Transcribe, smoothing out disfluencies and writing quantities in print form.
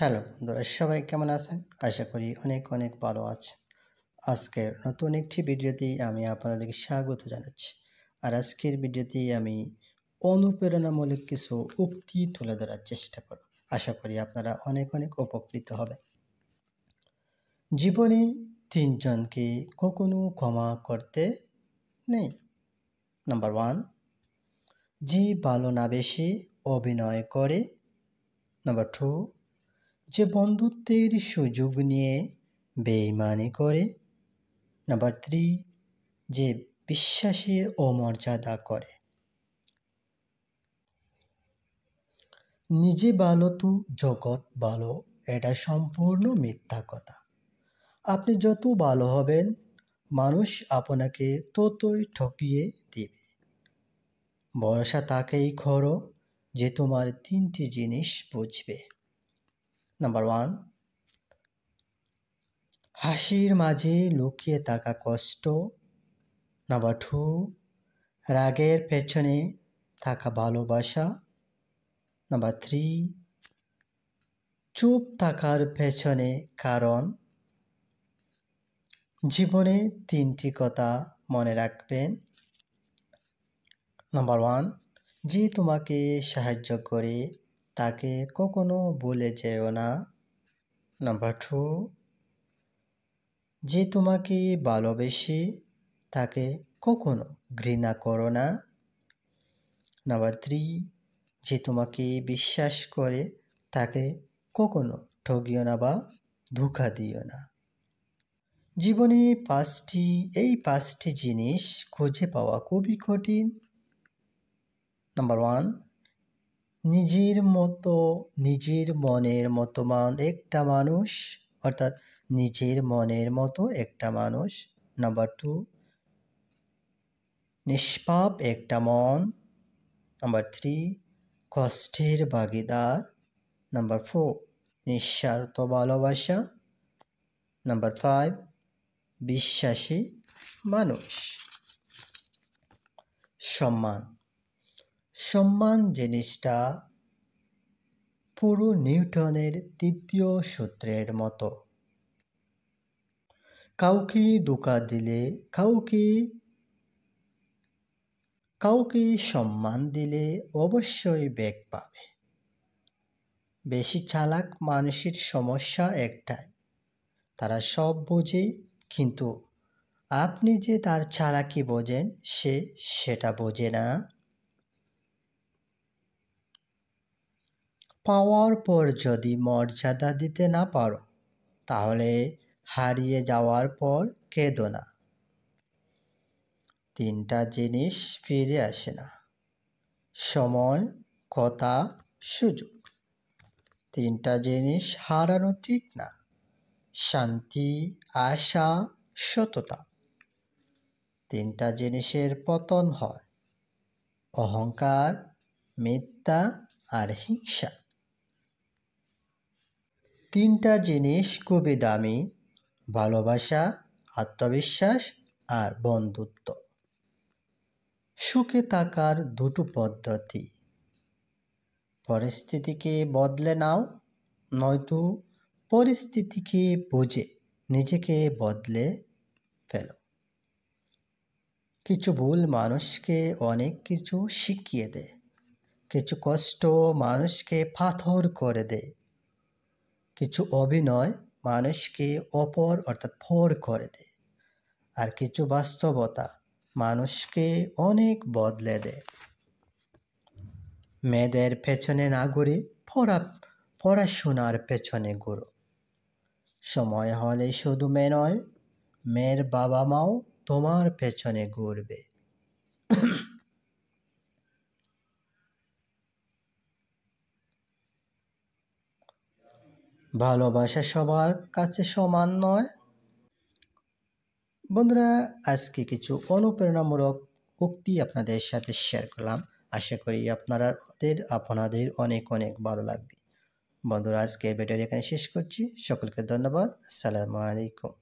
Hello বন্ধুরা, সবাই কেমন আছেন? আশা করি অনেক অনেক ভালো আছেন। আজকের নতুন একটি ভিডিওতে আমি আপনাদেরকে স্বাগত জানাচ্ছি। আর আজকের ভিডিওতে আমি অনুপ্রেরণামূলক কিছু উক্তি তুলে ধরার চেষ্টা করব। আশা করি আপনারা অনেক অনেক উপকৃত হবেন। জীবনে তিনজনকে কখনো ক্ষমা করতে নেই। নাম্বার 1, যে ভালো না বেশি অভিনয় করে। নাম্বার 2, যে বন্ধুত্বের সুযোগ নিয়ে বেইমানি করে। নাম্বার 3, যে বিশ্বাসের অমর্যাদা করে। নিজে ভালো তো জগৎ ভালো, এটা সম্পূর্ণ মিথ্যা কথা। আপনি যত ভালো হবেন, মানুষ আপনাকে ততই ঠকিয়ে দিবে। ভরসা তাকেই করো যে তোমার 3টি জিনিস বুঝবে। নাম্বার 1, হাসির মাঝে লুকিয়ে থাকা কষ্ট। নাম্বার 2, রাগের পেছনে থাকা ভালোবাসা। নাম্বার 3, চুপ থাকার পেছনে কারণ। জীবনে 3টি কথা মনে রাখবেন। নাম্বার 1, যে তোমাকে সাহায্য করে তাকে কখনো ভুলে যেও না। নাম্বার 2, যে তোমাকে ভালোবেসে তাকে কখনো ঘৃণা করো না। নাম্বার 3, যে তোমাকে বিশ্বাস করে তাকে কখনো ঠকিও না বা ধোঁকা দিও না। জীবনে এই পাঁচটি জিনিস খুঁজে পাওয়া খুবই কঠিন। নাম্বার 1, নিজের মনের মতো একটা মানুষ, অর্থাৎ নিজের মনের মতো একটা মানুষ। নাম্বার 2, নিষ্পাপ একটা মন। নাম্বার 3, কষ্টের ভাগীদার। নাম্বার 4, নিঃস্বার্থ ভালোবাসা। নাম্বার 5, বিশ্বাসী মানুষ। সম্মান জিনিসটা পুরো নিউটনের তৃতীয় সূত্রের মতো। কাউকে ধোঁকা দিলে, কাউকে সম্মান দিলে অবশ্যই ব্যাক পাবে। বেশি চালাক মানুষের সমস্যা একটাই, তারা সব বোঝে, কিন্তু আপনি যে তার চালাকি বোঝেন সে সেটা বোঝে না। পাওয়ার পর যদি মর্যাদা দিতে না পারো, তাহলে হারিয়ে যাওয়ার পর কেঁদো না। 3টা জিনিস ফিরে আসে না: সময়, কথা, সুযোগ। 3টা জিনিস হারানো ঠিক না: শান্তি, আশা, সততা। 3টা জিনিসের পতন হয়: অহংকার, মিথ্যা আর হিংসা। 3টা জিনিস খুবই দামি: ভালোবাসা, আত্মবিশ্বাস আর বন্ধুত্ব। সুখে থাকার 2টো পদ্ধতি: পরিস্থিতিকে বদলে নাও, নয়তো পরিস্থিতিকে বুঝে নিজেকে বদলে ফেলো। কিছু ভুল মানুষকে অনেক কিছু শিখিয়ে দেয়। কিছু কষ্ট মানুষকে পাথর করে দেয়। কিছু অভিনয় মানুষকে ফর করে দেয়। আর কিছু বাস্তবতা মানুষকে অনেক বদলে দেয়। মেয়েদের পেছনে না ঘুরে পড়াশোনার পেছনে ঘুরো। সময় হলে শুধু মেয়ে নয়, মেয়ের বাবা মাও তোমার পেছনে ঘুরবে। ভালোবাসা সবার কাছে সমান নয়। বন্ধুরা, আজকে কিছু অনুপ্রেরণামূলক উক্তি আপনাদের সাথে শেয়ার করলাম। আশা করি আপনাদের অনেক অনেক ভালো লাগবে। বন্ধুরা, আজকে ভিডিওটি এখানে শেষ করছি। সকলকে ধন্যবাদ। আসসালামু আলাইকুম।